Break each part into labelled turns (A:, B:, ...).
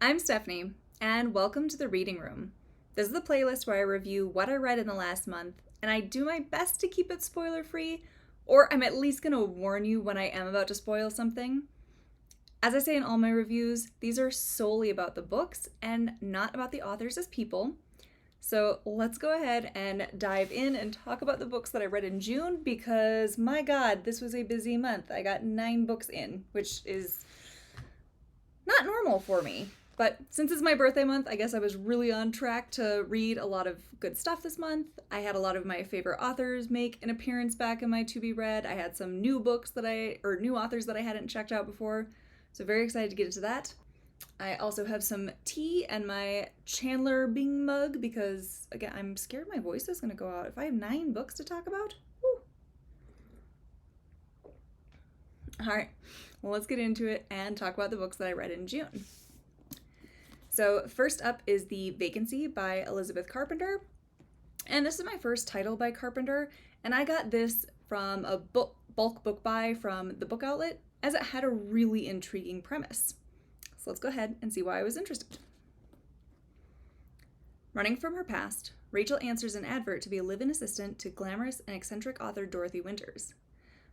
A: I'm Stephanie, and welcome to the Reading Room. This is the playlist where I review what I read in the last month, and I do my best to keep it spoiler-free, or I'm at least going to warn you when I am about to spoil something. As I say in all my reviews, these are solely about the books and not about the authors as people. So let's go ahead and dive in and talk about the books that I read in June, because my god, this was a busy month. I got 9 books in, which is not normal for me. But since it's my birthday month, I guess I was really on track to read a lot of good stuff this month. I had a lot of my favorite authors make an appearance back in my to be read. I had some new books new authors that I hadn't checked out before. So very excited to get into that. I also have some tea and my Chandler Bing mug because, again, I'm scared my voice is going to go out. If I have 9 books to talk about, whew. All right, well, let's get into it and talk about the books that I read in June. So first up is the Vacancy by Elisabeth Carpenter. And this is my first title by Carpenter, and I got this from a bulk book buy from the book outlet as it had a really intriguing premise. So let's go ahead and see why I was interested. Running from her past, Rachel answers an advert to be a live-in assistant to glamorous and eccentric author Dorothy Winters.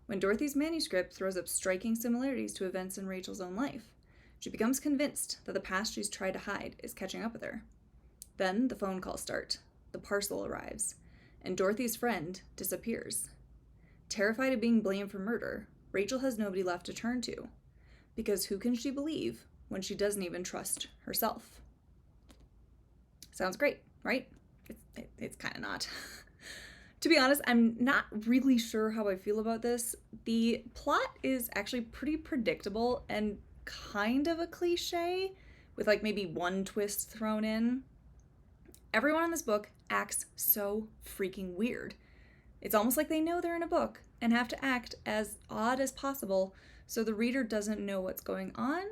A: When Dorothy's manuscript throws up striking similarities to events in Rachel's own life, she becomes convinced that the past she's tried to hide is catching up with her. Then the phone calls start, the parcel arrives, and Dorothy's friend disappears. Terrified of being blamed for murder, Rachel has nobody left to turn to, because who can she believe when she doesn't even trust herself? Sounds great, right? It's kind of not. To be honest, I'm not really sure how I feel about this. The plot is actually pretty predictable and kind of a cliche, with like maybe one twist thrown in. Everyone in this book acts so freaking weird. It's almost like they know they're in a book and have to act as odd as possible so the reader doesn't know what's going on,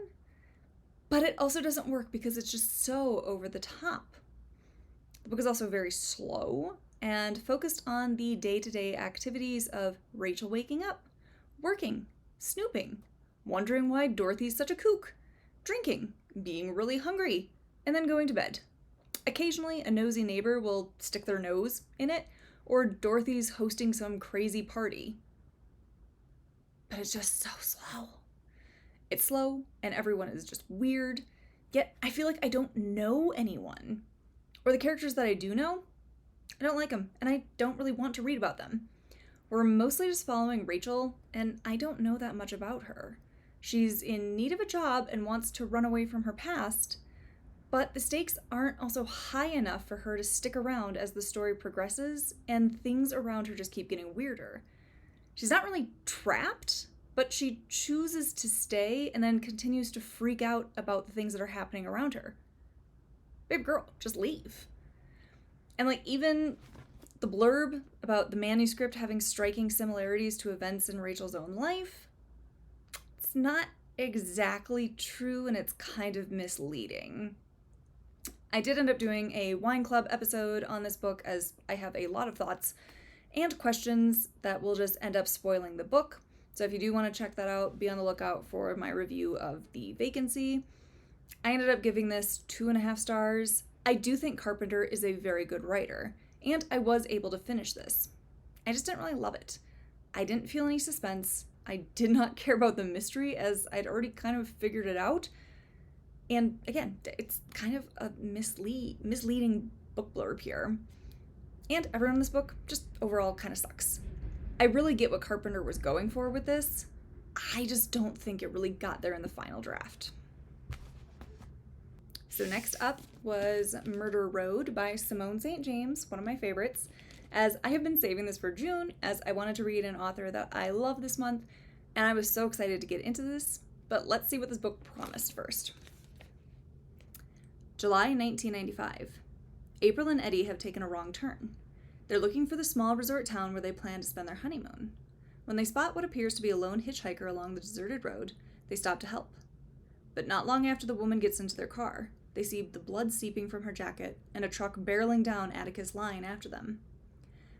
A: but it also doesn't work because it's just so over the top. The book is also very slow and focused on the day-to-day activities of Rachel waking up, working, snooping, wondering why Dorothy's such a kook, drinking, being really hungry, and then going to bed. Occasionally, a nosy neighbor will stick their nose in it, or Dorothy's hosting some crazy party. But it's just so slow. It's slow, and everyone is just weird, yet I feel like I don't know anyone. Or the characters that I do know, I don't like them, and I don't really want to read about them. We're mostly just following Rachel, and I don't know that much about her. She's in need of a job and wants to run away from her past, but the stakes aren't also high enough for her to stick around as the story progresses, and things around her just keep getting weirder. She's not really trapped, but she chooses to stay and then continues to freak out about the things that are happening around her. Babe girl, just leave. And even the blurb about the manuscript having striking similarities to events in Rachel's own life, it's not exactly true and it's kind of misleading. I did end up doing a wine club episode on this book as I have a lot of thoughts and questions that will just end up spoiling the book. So if you do want to check that out, be on the lookout for my review of The Vacancy. I ended up giving this 2.5 stars. I do think Carpenter is a very good writer, and I was able to finish this. I just didn't really love it. I didn't feel any suspense. I did not care about the mystery as I'd already kind of figured it out. And again, it's kind of a misleading book blurb here. And everyone in this book just overall kind of sucks. I really get what Carpenter was going for with this. I just don't think it really got there in the final draft. So next up was Murder Road by Simone St. James, one of my favorites, as I have been saving this for June as I wanted to read an author that I love this month, and I was so excited to get into this, but let's see what this book promised first. July 1995. April and Eddie have taken a wrong turn. They're looking for the small resort town where they plan to spend their honeymoon. When they spot what appears to be a lone hitchhiker along the deserted road, they stop to help. But not long after the woman gets into their car, they see the blood seeping from her jacket and a truck barreling down Atticus Line after them.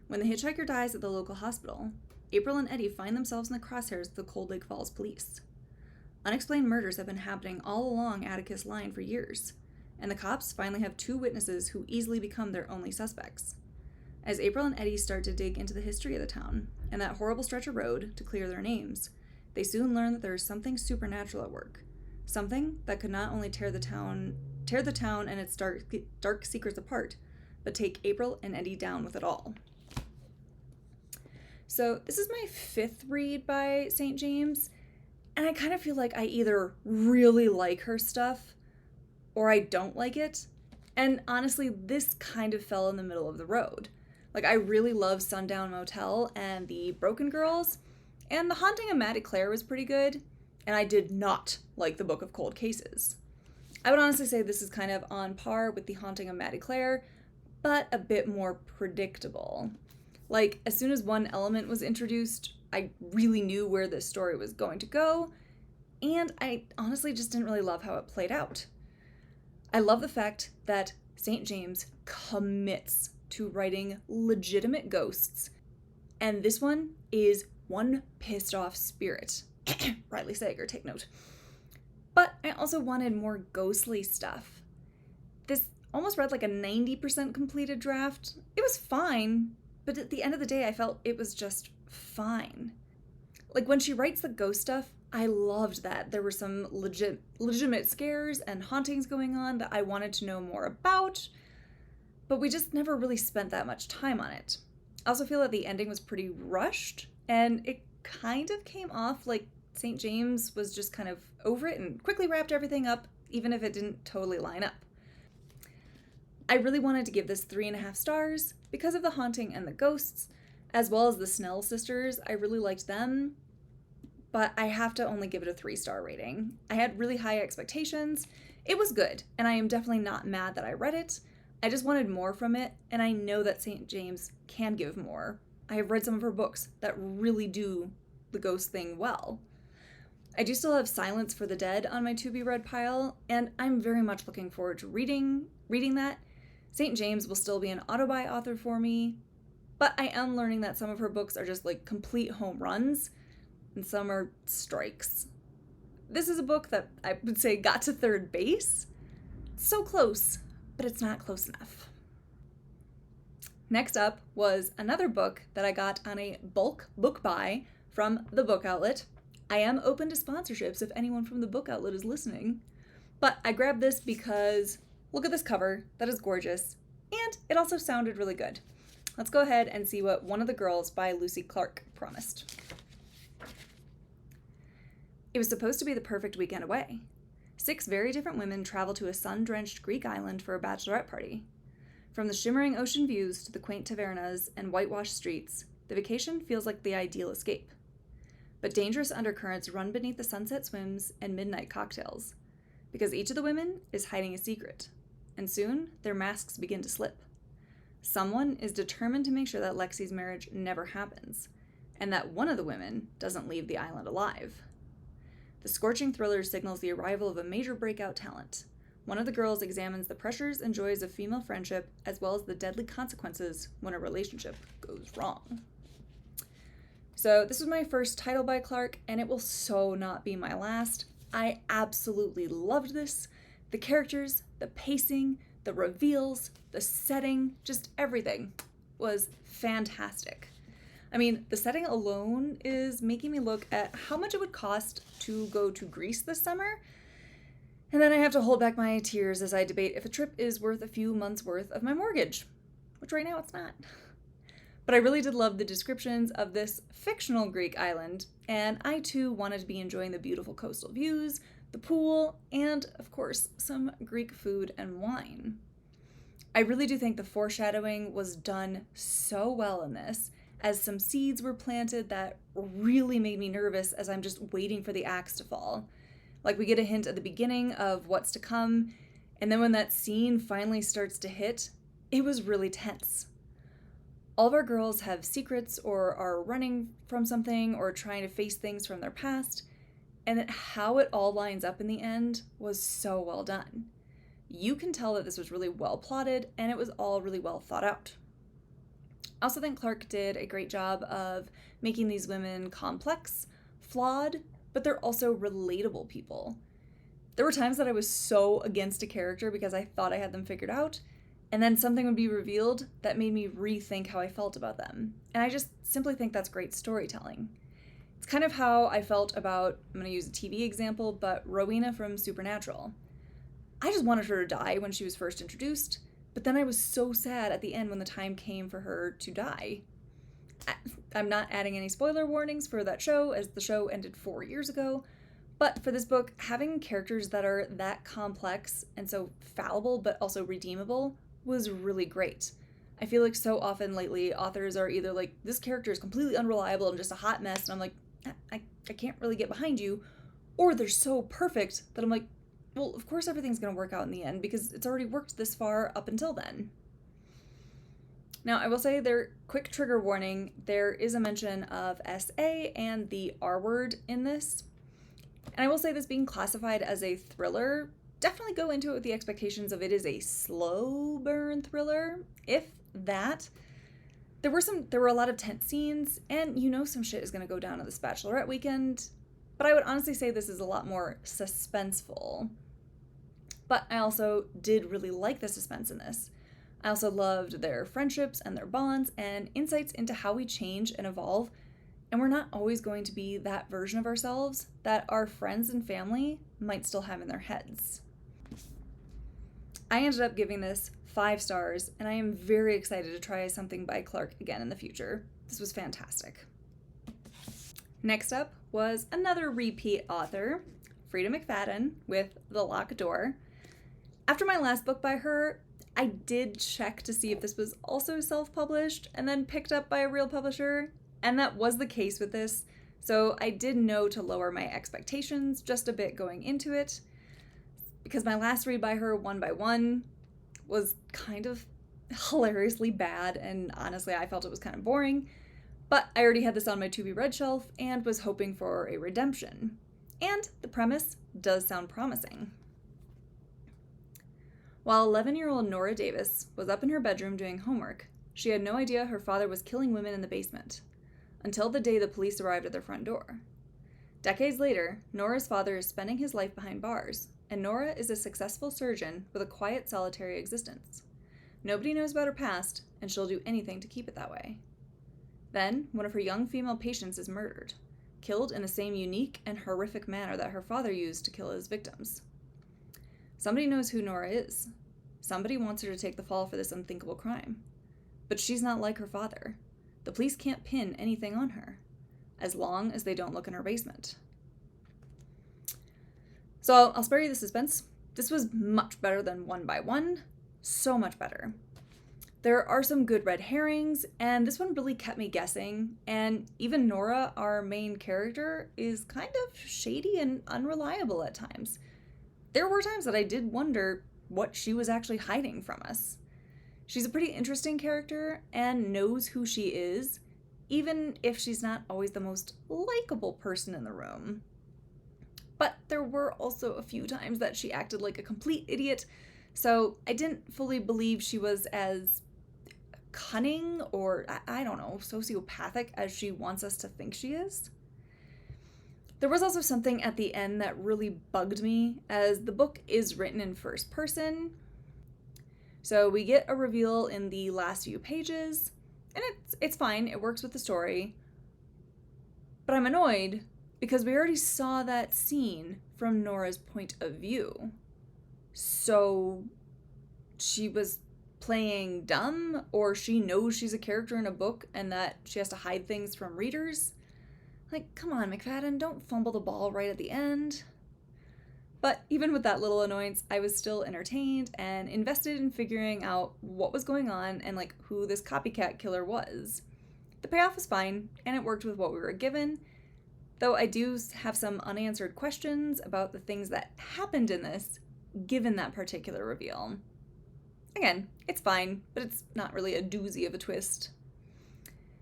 A: When the hitchhiker dies at the local hospital, April and Eddie find themselves in the crosshairs of the Cold Lake Falls police. Unexplained murders have been happening all along Atticus Line for years, and the cops finally have 2 witnesses who easily become their only suspects. As April and Eddie start to dig into the history of the town and that horrible stretch of road to clear their names, they soon learn that there is something supernatural at work, something that could not only tear the town and its dark secrets apart, but take April and Eddie down with it all. So this is my 5th read by St. James, and I kind of feel like I either really like her stuff or I don't like it. And honestly, this kind of fell in the middle of the road. Like, I really love Sundown Motel and The Broken Girls, and The Haunting of Maddie Clare was pretty good, and I did not like The Book of Cold Cases. I would honestly say this is kind of on par with The Haunting of Maddie Clare, but a bit more predictable. Like, as soon as one element was introduced, I really knew where this story was going to go, and I honestly just didn't really love how it played out. I love the fact that St. James commits to writing legitimate ghosts, and this one is one pissed off spirit. Riley Sager, take note. But I also wanted more ghostly stuff. This almost read like a 90% completed draft. It was fine, but at the end of the day, I felt it was just fine. Like, when she writes the ghost stuff, I loved that. There were some legitimate scares and hauntings going on that I wanted to know more about, but we just never really spent that much time on it. I also feel that the ending was pretty rushed, and it kind of came off like St. James was just kind of over it and quickly wrapped everything up, even if it didn't totally line up. I really wanted to give this 3.5 stars because of the haunting and the ghosts, as well as the Snell sisters. I really liked them, but I have to only give it a 3-star rating. I had really high expectations. It was good, and I am definitely not mad that I read it. I just wanted more from it, and I know that St. James can give more. I have read some of her books that really do the ghost thing well. I do still have Silence for the Dead on my to-be-read pile, and I'm very much looking forward to reading that. St. James will still be an auto-buy author for me, but I am learning that some of her books are just like complete home runs, and some are strikes. This is a book that I would say got to 3rd base. So close, but it's not close enough. Next up was another book that I got on a bulk book buy from The Book Outlet. I am open to sponsorships if anyone from The Book Outlet is listening, but I grabbed this because look at this cover, that is gorgeous, and it also sounded really good. Let's go ahead and see what One of the Girls by Lucy Clarke promised. It was supposed to be the perfect weekend away. 6 very different women travel to a sun-drenched Greek island for a bachelorette party. From the shimmering ocean views to the quaint tavernas and whitewashed streets, the vacation feels like the ideal escape. But dangerous undercurrents run beneath the sunset swims and midnight cocktails, because each of the women is hiding a secret, and soon their masks begin to slip. Someone is determined to make sure that Lexi's marriage never happens, and that one of the women doesn't leave the island alive. The scorching thriller signals the arrival of a major breakout talent. One of the girls examines the pressures and joys of female friendship, as well as the deadly consequences when a relationship goes wrong. So this was my first title by Clarke, and it will so not be my last. I absolutely loved this. The characters, the pacing, the reveals, the setting, just everything was fantastic. I mean, the setting alone is making me look at how much it would cost to go to Greece this summer, and then I have to hold back my tears as I debate if a trip is worth a few months' worth of my mortgage, which right now it's not. But I really did love the descriptions of this fictional Greek island, and I too wanted to be enjoying the beautiful coastal views, the pool, and, of course, some Greek food and wine. I really do think the foreshadowing was done so well in this, as some seeds were planted that really made me nervous as I'm just waiting for the axe to fall. Like, we get a hint at the beginning of what's to come, and then when that scene finally starts to hit, it was really tense. All of our girls have secrets or are running from something or trying to face things from their past, and how it all lines up in the end was so well done. You can tell that this was really well plotted, and it was all really well thought out. I also think Clarke did a great job of making these women complex, flawed, but they're also relatable people. There were times that I was so against a character because I thought I had them figured out, and then something would be revealed that made me rethink how I felt about them. And I just simply think that's great storytelling. It's kind of how I felt about, I'm going to use a TV example, but Rowena from Supernatural. I just wanted her to die when she was first introduced, but then I was so sad at the end when the time came for her to die. I'm not adding any spoiler warnings for that show, as the show ended 4 years ago, but for this book, having characters that are that complex and so fallible but also redeemable was really great. I feel like so often lately authors are either like, this character is completely unreliable and just a hot mess, and I'm like, I can't really get behind you, or they're so perfect that I'm like, well, of course everything's going to work out in the end because it's already worked this far up until then. Now, I will say quick trigger warning, there is a mention of SA and the R word in this. And I will say this being classified as a thriller, definitely go into it with the expectations of it is a slow burn thriller, if that. There were a lot of tense scenes, and some shit is going to go down on this Bachelorette weekend, but I would honestly say this is a lot more suspenseful. But I also did really like the suspense in this. I also loved their friendships and their bonds and insights into how we change and evolve, and we're not always going to be that version of ourselves that our friends and family might still have in their heads. I ended up giving this 5 stars, and I am very excited to try something by Clarke again in the future. This was fantastic. Next up was another repeat author, Freida McFadden, with The Locked Door. After my last book by her, I did check to see if this was also self-published and then picked up by a real publisher, and that was the case with this, so I did know to lower my expectations just a bit going into it, because my last read by her, One by One, was kind of hilariously bad, and honestly I felt it was kind of boring, but I already had this on my to-be-read shelf and was hoping for a redemption. And the premise does sound promising. While 11-year-old Nora Davis was up in her bedroom doing homework, she had no idea her father was killing women in the basement, until the day the police arrived at their front door. Decades later, Nora's father is spending his life behind bars, and Nora is a successful surgeon with a quiet, solitary existence. Nobody knows about her past, and she'll do anything to keep it that way. Then, one of her young female patients is murdered, killed in the same unique and horrific manner that her father used to kill his victims. Somebody knows who Nora is. Somebody wants her to take the fall for this unthinkable crime. But she's not like her father. The police can't pin anything on her, as long as they don't look in her basement. So I'll spare you the suspense. This was much better than One by One. So much better. There are some good red herrings, and this one really kept me guessing, and even Nora, our main character, is kind of shady and unreliable at times. There were times that I did wonder what she was actually hiding from us. She's a pretty interesting character and knows who she is, even if she's not always the most likable person in the room. But there were also a few times that she acted like a complete idiot, so I didn't fully believe she was as cunning or, I don't know, sociopathic as she wants us to think she is. There was also something at the end that really bugged me, as the book is written in first person. So we get a reveal in the last few pages, and it's fine, it works with the story. But I'm annoyed because we already saw that scene from Nora's point of view. So she was playing dumb, or she knows she's a character in a book and that she has to hide things from readers. Like, come on, McFadden, don't fumble the ball right at the end. But even with that little annoyance, I was still entertained and invested in figuring out what was going on and like who this copycat killer was. The payoff was fine, and it worked with what we were given, though I do have some unanswered questions about the things that happened in this, given that particular reveal. Again, it's fine, but it's not really a doozy of a twist.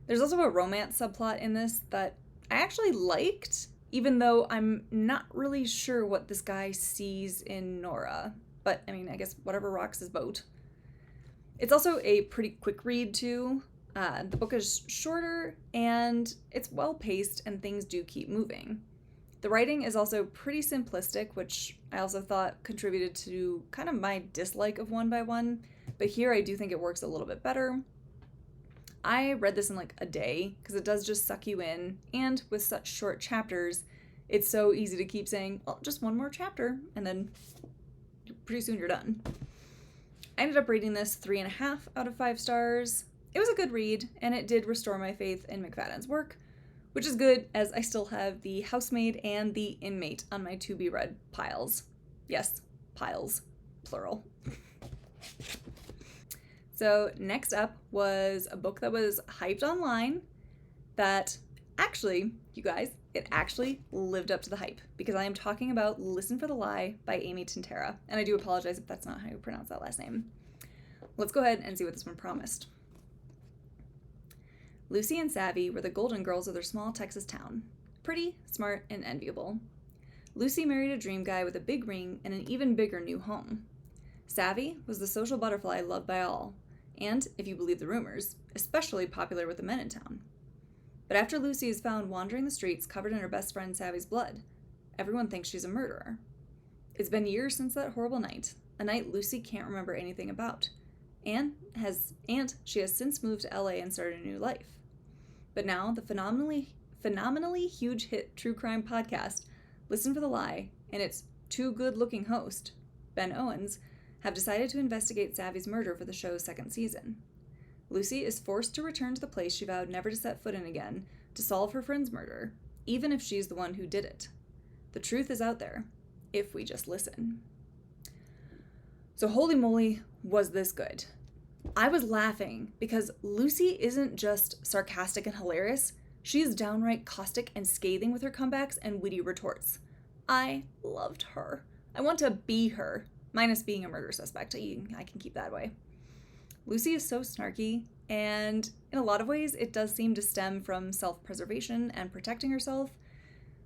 A: There's also a romance subplot in this that I actually liked, even though I'm not really sure what this guy sees in Nora. But, I mean, I guess whatever rocks his boat. It's also a pretty quick read, too. The book is shorter, and it's well-paced, and things do keep moving. The writing is also pretty simplistic, which I also thought contributed to kind of my dislike of One by One, but here I do think it works a little bit better. I read this in like a day because it does just suck you in, and with such short chapters, it's so easy to keep saying, well, just one more chapter, and then pretty soon you're done. I ended up rating this 3.5 out of 5 stars. It was a good read, and it did restore my faith in McFadden's work, which is good as I still have the housemaid and the inmate on my to-be-read piles. Yes, piles, plural. So next up was a book that was hyped online that actually, you guys, it actually lived up to the hype, because I am talking about Listen for the Lie by Amy Tintera, and I do apologize if that's not how you pronounce that last name. Let's go ahead and see what this one promised. Lucy and Savvy were the golden girls of their small Texas town. Pretty, smart, and enviable. Lucy married a dream guy with a big ring and an even bigger new home. Savvy was the social butterfly loved by all, and, if you believe the rumors, especially popular with the men in town. But after Lucy is found wandering the streets covered in her best friend Savvy's blood, everyone thinks she's a murderer. It's been years since that horrible night, a night Lucy can't remember anything about, and she has since moved to LA and started a new life. But now the phenomenally huge hit true crime podcast, Listen for the Lie, and its too good-looking host, Ben Owens, have decided to investigate Savvy's murder for the show's second season. Lucy is forced to return to the place she vowed never to set foot in again to solve her friend's murder, even if she's the one who did it. The truth is out there, if we just listen. So holy moly, was this good. I was laughing because Lucy isn't just sarcastic and hilarious, she is downright caustic and scathing with her comebacks and witty retorts. I loved her. I want to be her, minus being a murder suspect. I can keep that away. Lucy is so snarky, and in a lot of ways it does seem to stem from self-preservation and protecting herself,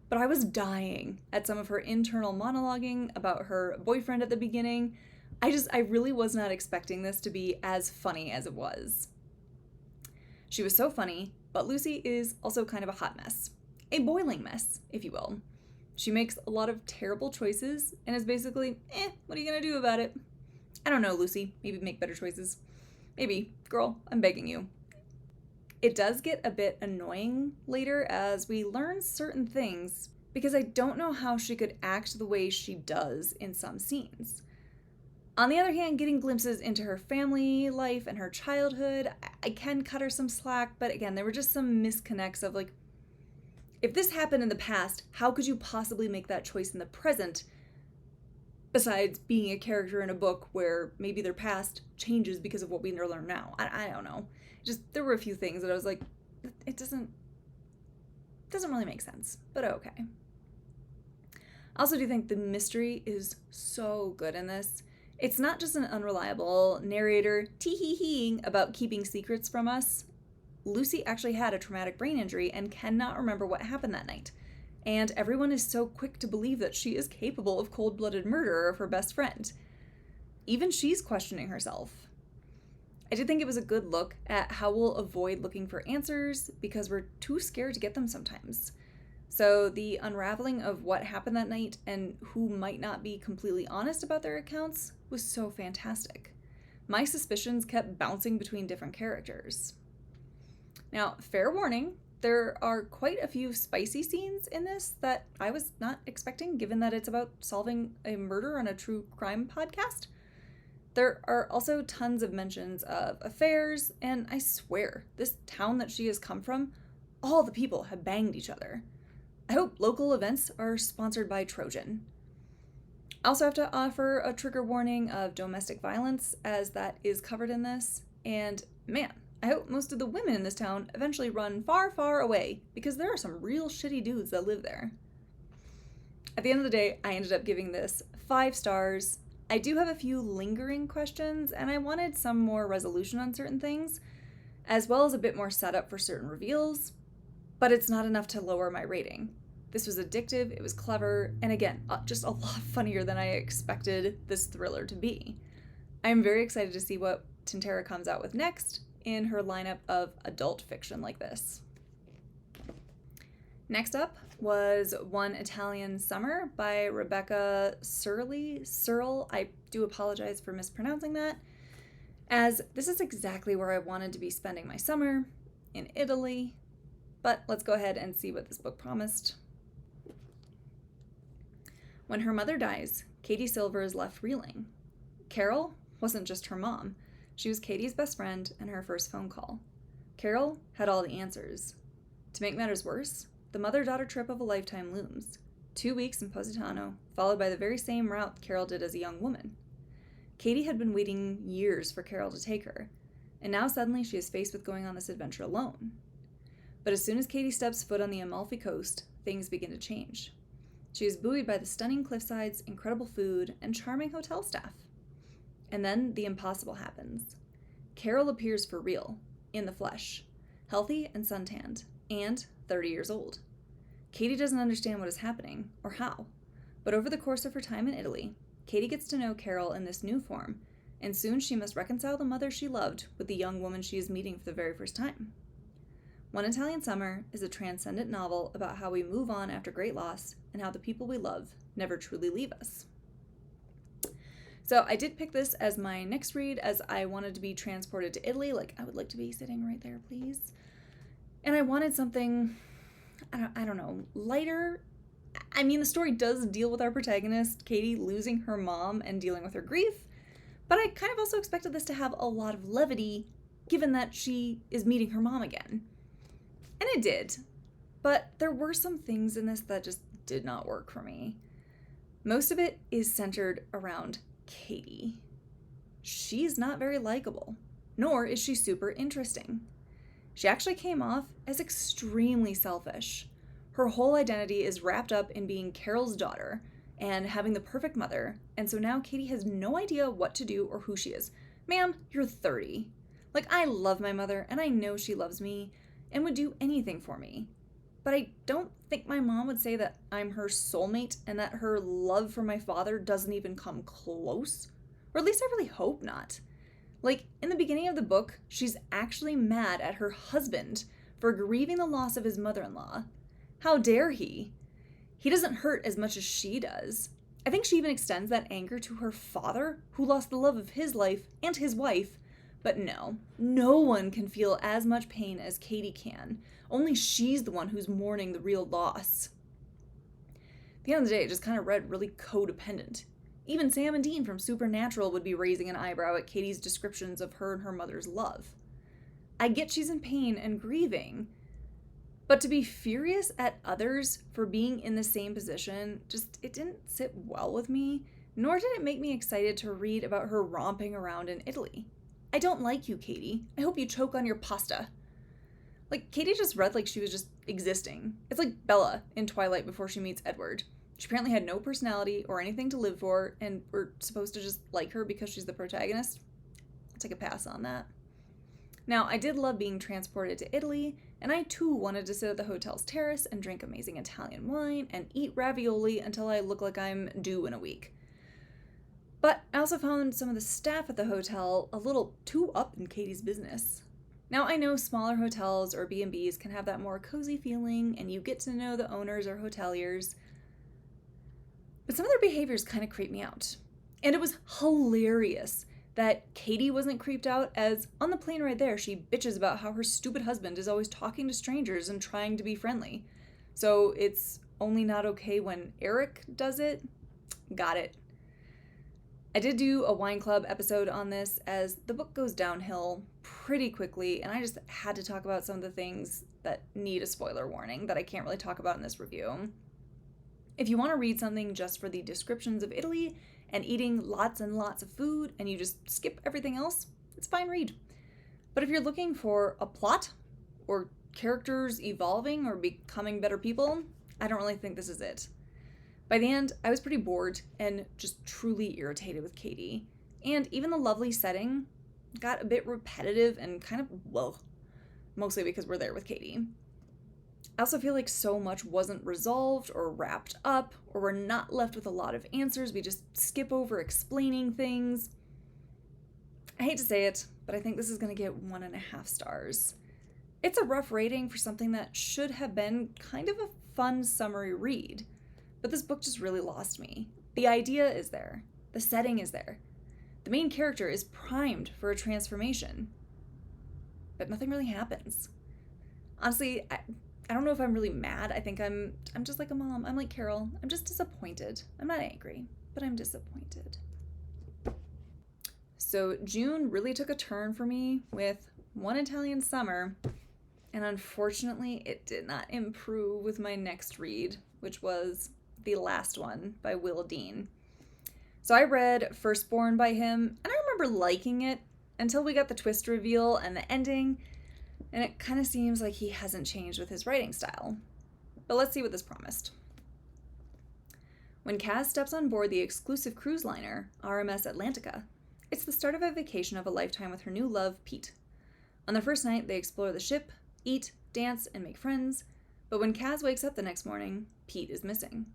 A: but I was dying at some of her internal monologuing about her boyfriend at the beginning. I really was not expecting this to be as funny as it was. She was so funny, but Lucy is also kind of a hot mess. A boiling mess, if you will. She makes a lot of terrible choices and is basically, what are you gonna do about it? I don't know, Lucy. Maybe make better choices. Maybe. Girl, I'm begging you. It does get a bit annoying later as we learn certain things, because I don't know how she could act the way she does in some scenes. On the other hand, getting glimpses into her family life and her childhood, I can cut her some slack, but again, there were just some misconnects of like, if this happened in the past, how could you possibly make that choice in the present, besides being a character in a book where maybe their past changes because of what we learn now? I don't know. Just, there were a few things that I was like, it doesn't really make sense, but okay. I also do think the mystery is so good in this. It's not just an unreliable narrator tee-hee-heeing about keeping secrets from us. Lucy actually had a traumatic brain injury and cannot remember what happened that night. And everyone is so quick to believe that she is capable of cold-blooded murder of her best friend. Even she's questioning herself. I did think it was a good look at how we'll avoid looking for answers because we're too scared to get them sometimes. So the unraveling of what happened that night and who might not be completely honest about their accounts was so fantastic. My suspicions kept bouncing between different characters. Now, fair warning, there are quite a few spicy scenes in this that I was not expecting, given that it's about solving a murder on a true crime podcast. There are also tons of mentions of affairs, and I swear, this town that she has come from, all the people have banged each other. I hope local events are sponsored by Trojan. I also have to offer a trigger warning of domestic violence, as that is covered in this, and man, I hope most of the women in this town eventually run far, far away, because there are some real shitty dudes that live there. At the end of the day, I ended up giving this 5 stars. I do have a few lingering questions, and I wanted some more resolution on certain things, as well as a bit more setup for certain reveals, but it's not enough to lower my rating. This was addictive, it was clever, and again, just a lot funnier than I expected this thriller to be. I am very excited to see what Tintera comes out with next in her lineup of adult fiction like this. Next up was One Italian Summer by Rebecca Serle. I do apologize for mispronouncing that, as this is exactly where I wanted to be spending my summer, in Italy. But let's go ahead and see what this book promised. When her mother dies, Katie Silver is left reeling. Carol wasn't just her mom. She was Katie's best friend and her first phone call. Carol had all the answers. To make matters worse, the mother-daughter trip of a lifetime looms. 2 weeks in Positano, followed by the very same route Carol did as a young woman. Katie had been waiting years for Carol to take her, and now suddenly she is faced with going on this adventure alone. But as soon as Katie steps foot on the Amalfi Coast, things begin to change. She is buoyed by the stunning cliffsides, incredible food, and charming hotel staff. And then the impossible happens. Carol appears for real, in the flesh, healthy and suntanned, and 30 years old. Katie doesn't understand what is happening, or how, but over the course of her time in Italy, Katie gets to know Carol in this new form, and soon she must reconcile the mother she loved with the young woman she is meeting for the very first time. One Italian Summer is a transcendent novel about how we move on after great loss and how the people we love never truly leave us. So I did pick this as my next read, as I wanted to be transported to Italy. Like, I would like to be sitting right there, please. And I wanted something, I don't know, lighter. I mean, the story does deal with our protagonist, Katie, losing her mom and dealing with her grief, but I kind of also expected this to have a lot of levity, given that she is meeting her mom again. And it did, but there were some things in this that just did not work for me. Most of it is centered around Katie. She's not very likable, nor is she super interesting. She actually came off as extremely selfish. Her whole identity is wrapped up in being Carol's daughter and having the perfect mother, and so now Katie has no idea what to do or who she is. Ma'am, you're 30. Like, I love my mother, and I know she loves me and would do anything for me. But I don't think my mom would say that I'm her soulmate and that her love for my father doesn't even come close. Or at least I really hope not. Like, in the beginning of the book, she's actually mad at her husband for grieving the loss of his mother-in-law. How dare he? He doesn't hurt as much as she does. I think she even extends that anger to her father, who lost the love of his life and his wife. But no one can feel as much pain as Katie can. Only she's the one who's mourning the real loss. At the end of the day, it just kind of read really codependent. Even Sam and Dean from Supernatural would be raising an eyebrow at Katie's descriptions of her and her mother's love. I get she's in pain and grieving, but to be furious at others for being in the same position, it didn't sit well with me, nor did it make me excited to read about her romping around in Italy. I don't like you, Katie. I hope you choke on your pasta. Like, Katie just read like she was just existing. It's like Bella in Twilight before she meets Edward. She apparently had no personality or anything to live for, and we're supposed to just like her because she's the protagonist. I'll take a pass on that. Now, I did love being transported to Italy, and I too wanted to sit at the hotel's terrace and drink amazing Italian wine and eat ravioli until I look like I'm due in a week. But I also found some of the staff at the hotel a little too up in Katie's business. Now, I know smaller hotels or B&Bs can have that more cozy feeling, and you get to know the owners or hoteliers, but some of their behaviors kind of creep me out. And it was hilarious that Katie wasn't creeped out, as on the plane right there, she bitches about how her stupid husband is always talking to strangers and trying to be friendly. So it's only not okay when Eric does it? Got it. I did do a wine club episode on this, as the book goes downhill pretty quickly, and I just had to talk about some of the things that need a spoiler warning that I can't really talk about in this review. If you want to read something just for the descriptions of Italy and eating lots and lots of food and you just skip everything else, it's a fine read. But if you're looking for a plot or characters evolving or becoming better people, I don't really think this is it. By the end, I was pretty bored and just truly irritated with Katie. And even the lovely setting got a bit repetitive and kind of, well, mostly because we're there with Katie. I also feel like so much wasn't resolved or wrapped up, or we're not left with a lot of answers. We just skip over explaining things. I hate to say it, but I think this is going to get 1.5 stars. It's a rough rating for something that should have been kind of a fun summary read, but this book just really lost me. The idea is there. The setting is there. The main character is primed for a transformation, but nothing really happens. Honestly, I don't know if I'm really mad. I think I'm just like a mom. I'm like Carol. I'm just disappointed. I'm not angry, but I'm disappointed. So June really took a turn for me with One Italian Summer, and unfortunately it did not improve with my next read, which was The Last One by Will Dean. So I read Firstborn by him, and I remember liking it until we got the twist reveal and the ending, and it kind of seems like he hasn't changed with his writing style. But let's see what this promised. When Kaz steps on board the exclusive cruise liner, RMS Atlantica, it's the start of a vacation of a lifetime with her new love, Pete. On the first night, they explore the ship, eat, dance, and make friends, but when Kaz wakes up the next morning, Pete is missing.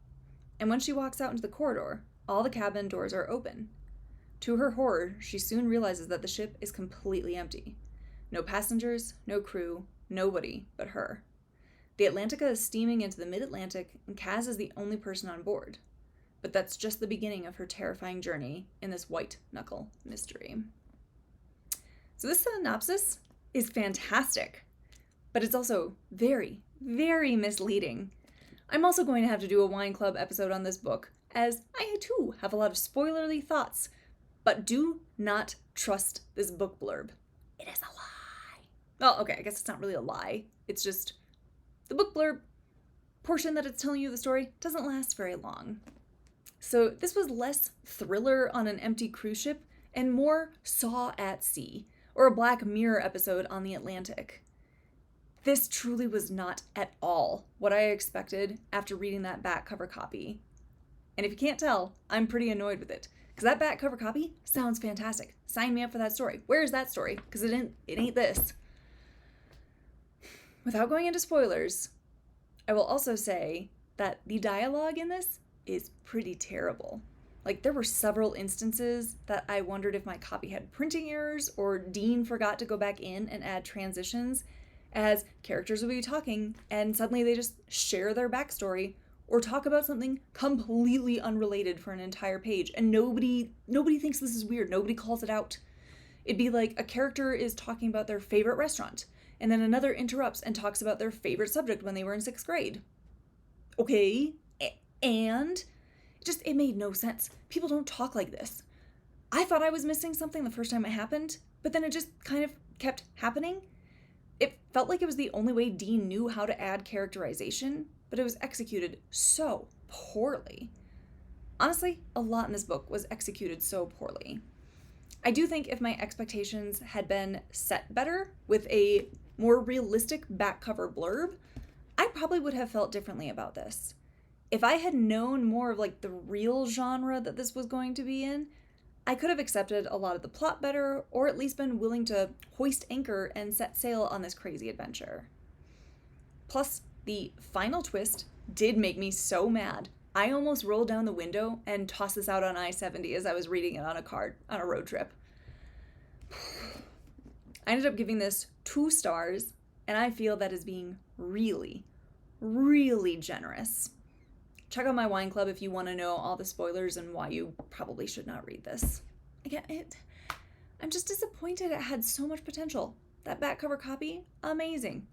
A: And when she walks out into the corridor, all the cabin doors are open. To her horror, she soon realizes that the ship is completely empty. No passengers, no crew, nobody but her. The Atlantica is steaming into the mid-Atlantic, and Kaz is the only person on board. But that's just the beginning of her terrifying journey in this white-knuckle mystery. So this synopsis is fantastic, but it's also very, very misleading. I'm also going to have to do a wine club episode on this book, as I too have a lot of spoilerly thoughts, but do not trust this book blurb. It is a lie. Well, okay, I guess it's not really a lie. It's just the book blurb portion that it's telling you the story doesn't last very long. So this was less thriller on an empty cruise ship and more Saw at Sea, or a Black Mirror episode on the Atlantic. This truly was not at all what I expected after reading that back cover copy. And if you can't tell, I'm pretty annoyed with it, because that back cover copy sounds fantastic. Sign me up for that story. Where is that story? Because it ain't this. Without going into spoilers, I will also say that the dialogue in this is pretty terrible. Like, there were several instances that I wondered if my copy had printing errors or Dean forgot to go back in and add transitions, as characters will be talking and suddenly they just share their backstory or talk about something completely unrelated for an entire page, and nobody thinks this is weird. Nobody calls it out. It'd be like a character is talking about their favorite restaurant, and then another interrupts and talks about their favorite subject when they were in 6th grade. Okay, and it made no sense. People don't talk like this. I thought I was missing something the first time it happened, but then it just kind of kept happening. It felt like it was the only way Dean knew how to add characterization, but it was executed so poorly. Honestly, a lot in this book was executed so poorly. I do think if my expectations had been set better with a more realistic back cover blurb, I probably would have felt differently about this. If I had known more of like the real genre that this was going to be in, I could have accepted a lot of the plot better, or at least been willing to hoist anchor and set sail on this crazy adventure. Plus, the final twist did make me so mad. I almost rolled down the window and tossed this out on I-70 as I was reading it on a road trip. I ended up giving this 2 stars, and I feel that is being really, really generous. Check out my wine club if you want to know all the spoilers and why you probably should not read this. Again, I'm just disappointed it had so much potential. That back cover copy, amazing.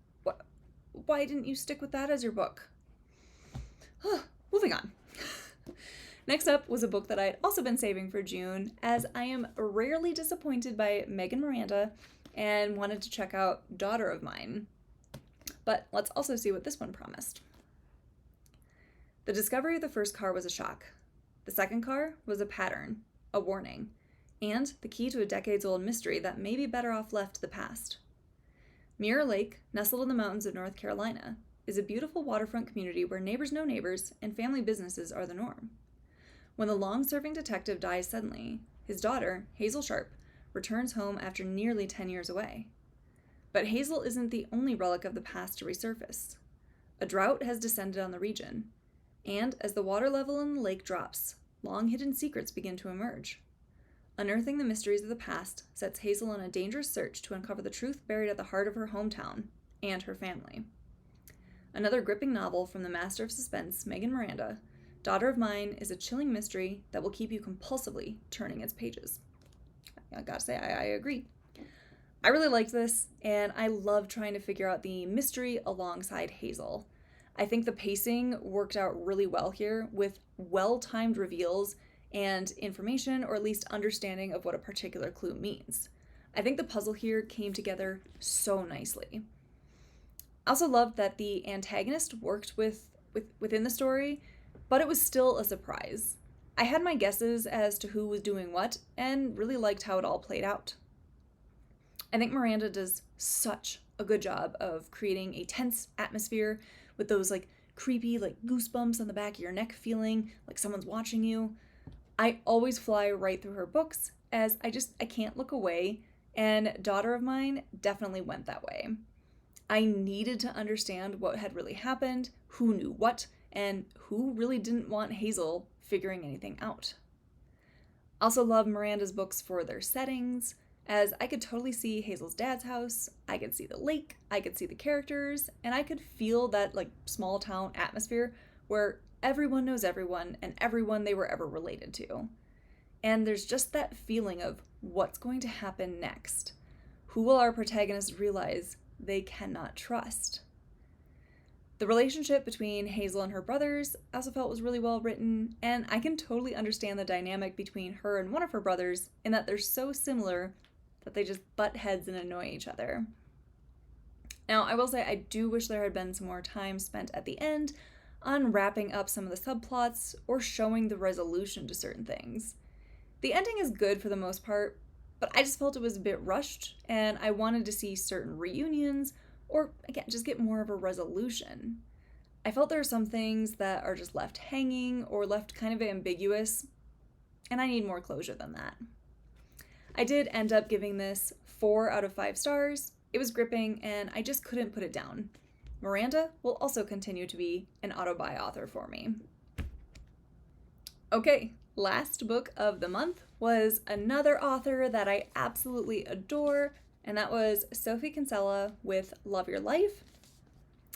A: Why didn't you stick with that as your book? Moving on. Next up was a book that I had also been saving for June, as I am rarely disappointed by Megan Miranda and wanted to check out Daughter of Mine. But let's also see what this one promised. The discovery of the first car was a shock. The second car was a pattern, a warning, and the key to a decades-old mystery that may be better off left to the past. Mirror Lake, nestled in the mountains of North Carolina, is a beautiful waterfront community where neighbors know neighbors and family businesses are the norm. When the long-serving detective dies suddenly, his daughter, Hazel Sharp, returns home after nearly 10 years away. But Hazel isn't the only relic of the past to resurface. A drought has descended on the region, and as the water level in the lake drops, long-hidden secrets begin to emerge. Unearthing the mysteries of the past sets Hazel on a dangerous search to uncover the truth buried at the heart of her hometown and her family. Another gripping novel from the master of suspense, Megan Miranda, Daughter of Mine is a chilling mystery that will keep you compulsively turning its pages. I gotta say, I agree. I really liked this, and I love trying to figure out the mystery alongside Hazel. I think the pacing worked out really well here, with well-timed reveals and information, or at least understanding of what a particular clue means. I think the puzzle here came together so nicely. I also loved that the antagonist worked within the story, but it was still a surprise. I had my guesses as to who was doing what, and really liked how it all played out. I think Miranda does such a good job of creating a tense atmosphere with those creepy goosebumps on the back of your neck feeling like someone's watching you. I always fly right through her books, as I can't look away, and Daughter of Mine definitely went that way. I needed to understand what had really happened, who knew what, and who really didn't want Hazel figuring anything out. I also love Miranda's books for their settings, as I could totally see Hazel's dad's house, I could see the lake, I could see the characters, and I could feel that small town atmosphere where everyone knows everyone and everyone they were ever related to. And there's just that feeling of what's going to happen next. Who will our protagonists realize they cannot trust? The relationship between Hazel and her brothers I also felt was really well written, and I can totally understand the dynamic between her and one of her brothers in that they're so similar that they just butt heads and annoy each other. Now, I will say I do wish there had been some more time spent at the end on wrapping up some of the subplots or showing the resolution to certain things. The ending is good for the most part, but I just felt it was a bit rushed, and I wanted to see certain reunions or, again, just get more of a resolution. I felt there are some things that are just left hanging or left kind of ambiguous, and I need more closure than that. I did end up giving this 4 out of 5 stars. It was gripping, and I just couldn't put it down. Miranda will also continue to be an auto-buy author for me. Okay, last book of the month was another author that I absolutely adore, and that was Sophie Kinsella with Love Your Life.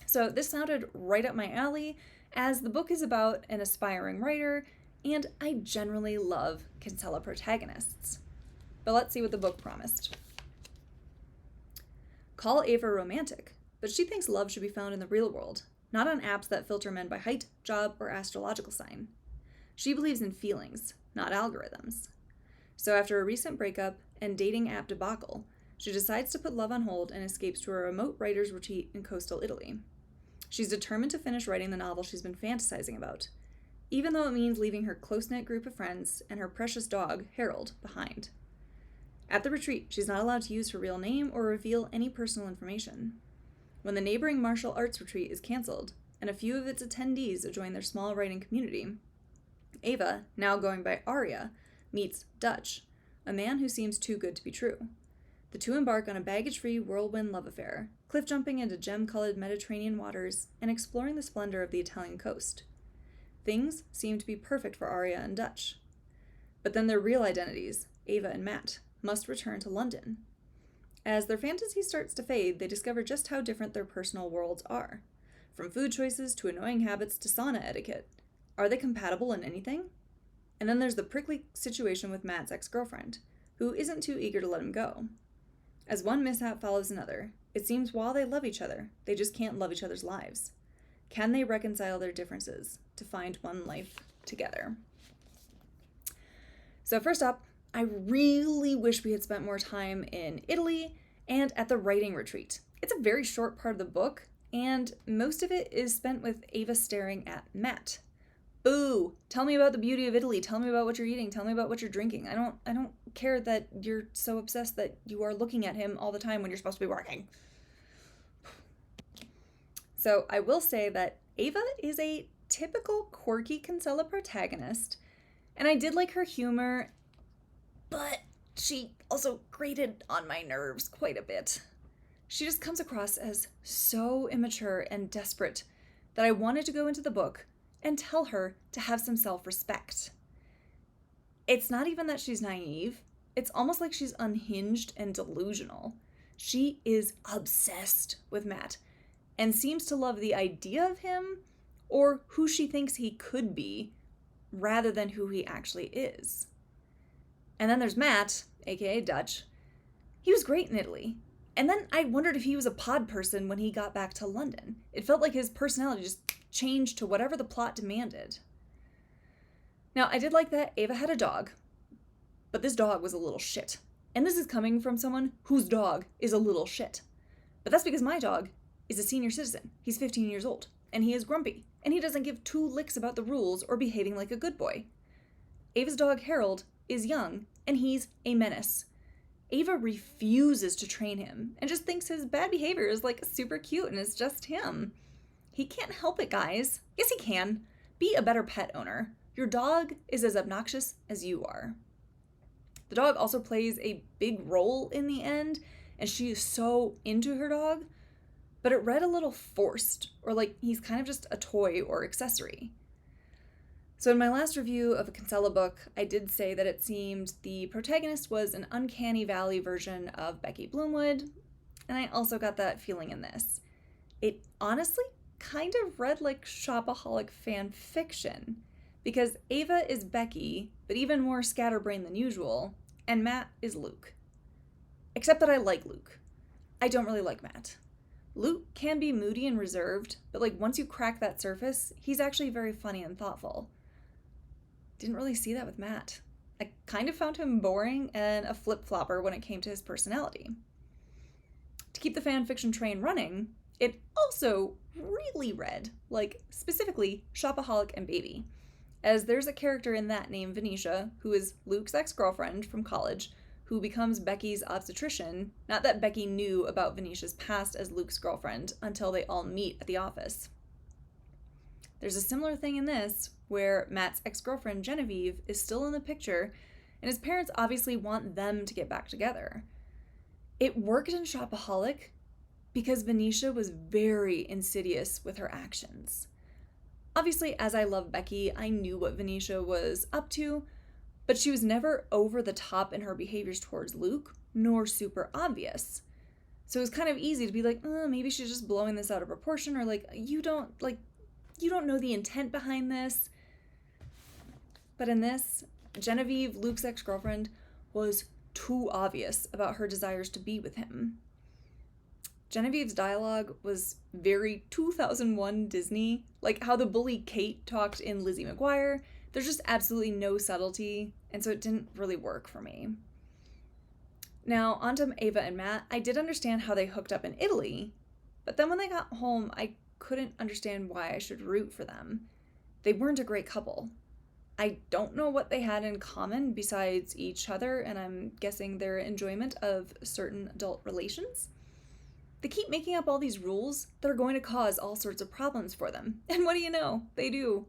A: So this sounded right up my alley, as the book is about an aspiring writer, and I generally love Kinsella protagonists. But let's see what the book promised. Call Ava romantic, but she thinks love should be found in the real world, not on apps that filter men by height, job, or astrological sign. She believes in feelings, not algorithms. So after a recent breakup and dating app debacle, she decides to put love on hold and escapes to a remote writer's retreat in coastal Italy. She's determined to finish writing the novel she's been fantasizing about, even though it means leaving her close-knit group of friends and her precious dog, Harold, behind. At the retreat, she's not allowed to use her real name or reveal any personal information. When the neighboring martial arts retreat is canceled, and a few of its attendees join their small writing community, Ava, now going by Aria, meets Dutch, a man who seems too good to be true. The two embark on a baggage-free whirlwind love affair, cliff-jumping into gem-colored Mediterranean waters and exploring the splendor of the Italian coast. Things seem to be perfect for Aria and Dutch. But then their real identities, Ava and Matt, must return to London. As their fantasy starts to fade, they discover just how different their personal worlds are. From food choices to annoying habits to sauna etiquette. Are they compatible in anything? And then there's the prickly situation with Matt's ex-girlfriend, who isn't too eager to let him go. As one mishap follows another, it seems while they love each other, they just can't love each other's lives. Can they reconcile their differences to find one life together? So first up, I really wish we had spent more time in Italy and at the writing retreat. It's a very short part of the book, and most of it is spent with Ava staring at Matt. Boo! Tell me about the beauty of Italy. Tell me about what you're eating. Tell me about what you're drinking. I don't care that you're so obsessed that you are looking at him all the time when you're supposed to be working. So I will say that Ava is a typical quirky Kinsella protagonist, and I did like her humor, but she also grated on my nerves quite a bit. She just comes across as so immature and desperate that I wanted to go into the book and tell her to have some self-respect. It's not even that she's naive. It's almost like she's unhinged and delusional. She is obsessed with Matt and seems to love the idea of him or who she thinks he could be rather than who he actually is. And then there's Matt, aka Dutch. He was great in Italy. And then I wondered if he was a pod person when he got back to London. It felt like his personality just changed to whatever the plot demanded. Now, I did like that Ava had a dog, but this dog was a little shit. And this is coming from someone whose dog is a little shit. But that's because my dog is a senior citizen. He's 15 years old, and he is grumpy, and he doesn't give two licks about the rules or behaving like a good boy. Ava's dog, Harold, is young, and he's a menace. Ava refuses to train him and just thinks his bad behavior is like super cute and is just him. He can't help it, guys. Yes, he can. Be a better pet owner. Your dog is as obnoxious as you are. The dog also plays a big role in the end, and she is so into her dog, but it read a little forced, or like he's kind of just a toy or accessory. So in my last review of a Kinsella book, I did say that it seemed the protagonist was an uncanny valley version of Becky Bloomwood, and I also got that feeling in this. It honestly kind of read like shopaholic fan fiction, because Ava is Becky, but even more scatterbrained than usual, and Matt is Luke. Except that I like Luke. I don't really like Matt. Luke can be moody and reserved, but like once you crack that surface, he's actually very funny and thoughtful. Didn't really see that with Matt. I kind of found him boring and a flip-flopper when it came to his personality. To keep the fanfiction train running, it also really read like specifically shopaholic and baby, as there's a character in that named Venetia, who is Luke's ex-girlfriend from college, who becomes Becky's obstetrician. Not that Becky knew about Venetia's past as Luke's girlfriend until they all meet at the office. There's a similar thing in this, where Matt's ex-girlfriend Genevieve is still in the picture, and his parents obviously want them to get back together. It worked in Shopaholic because Venetia was very insidious with her actions. Obviously, as I love Becky, I knew what Venetia was up to, but she was never over the top in her behaviors towards Luke, nor super obvious. So it was kind of easy to be like, maybe she's just blowing this out of proportion, or like, you don't know the intent behind this. But in this, Genevieve, Luke's ex-girlfriend, was too obvious about her desires to be with him. Genevieve's dialogue was very 2001 Disney, like how the bully Kate talked in Lizzie McGuire. There's just absolutely no subtlety, and so it didn't really work for me. Now, onto Ava and Matt. I did understand how they hooked up in Italy, but then when they got home, I couldn't understand why I should root for them. They weren't a great couple. I don't know what they had in common besides each other, and I'm guessing their enjoyment of certain adult relations. They keep making up all these rules that are going to cause all sorts of problems for them. And what do you know? They do.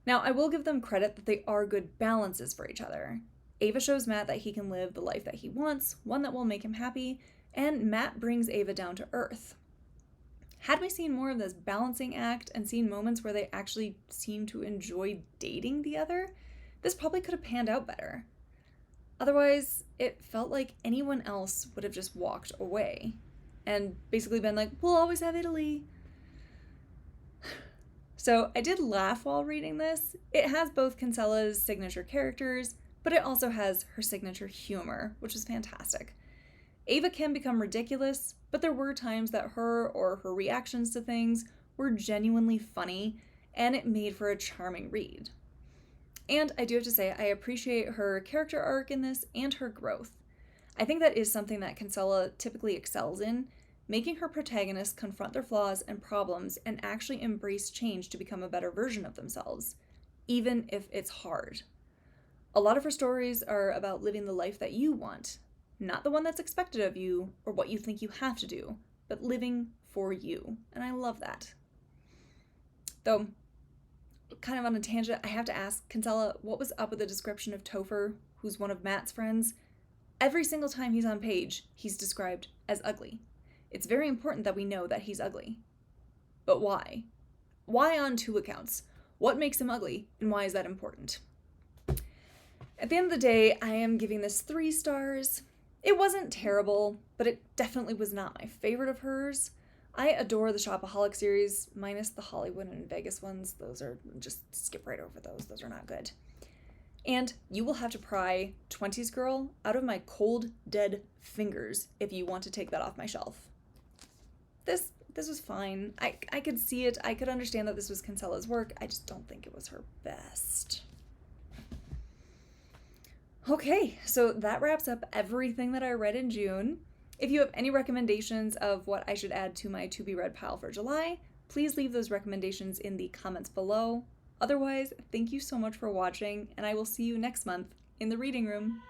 A: Now, I will give them credit that they are good balances for each other. Ava shows Matt that he can live the life that he wants, one that will make him happy, and Matt brings Ava down to earth. Had we seen more of this balancing act and seen moments where they actually seem to enjoy dating the other, this probably could have panned out better. Otherwise, it felt like anyone else would have just walked away and basically been like, we'll always have Italy. So I did laugh while reading this. It has both Kinsella's signature characters, but it also has her signature humor, which is fantastic. Ava can become ridiculous, but there were times that her or her reactions to things were genuinely funny, and it made for a charming read. And I do have to say, I appreciate her character arc in this and her growth. I think that is something that Kinsella typically excels in, making her protagonists confront their flaws and problems and actually embrace change to become a better version of themselves, even if it's hard. A lot of her stories are about living the life that you want, not the one that's expected of you or what you think you have to do, but living for you, and I love that. Though, kind of on a tangent, I have to ask Kinsella, what was up with the description of Topher, who's one of Matt's friends? Every single time he's on page, he's described as ugly. It's very important that we know that he's ugly. But why? Why on two accounts? What makes him ugly, and why is that important? At the end of the day, I am giving this 3 stars. It wasn't terrible, but it definitely was not my favorite of hers. I adore the Shopaholic series, minus the Hollywood and Vegas ones. Those are, just skip right over those. Those are not good. And you will have to pry 20s Girl out of my cold, dead fingers if you want to take that off my shelf. This was fine. I could see it. I could understand that this was Kinsella's work. I just don't think it was her best. Okay, so that wraps up everything that I read in June. If you have any recommendations of what I should add to my to-be-read pile for July, please leave those recommendations in the comments below. Otherwise, thank you so much for watching, and I will see you next month in the reading room.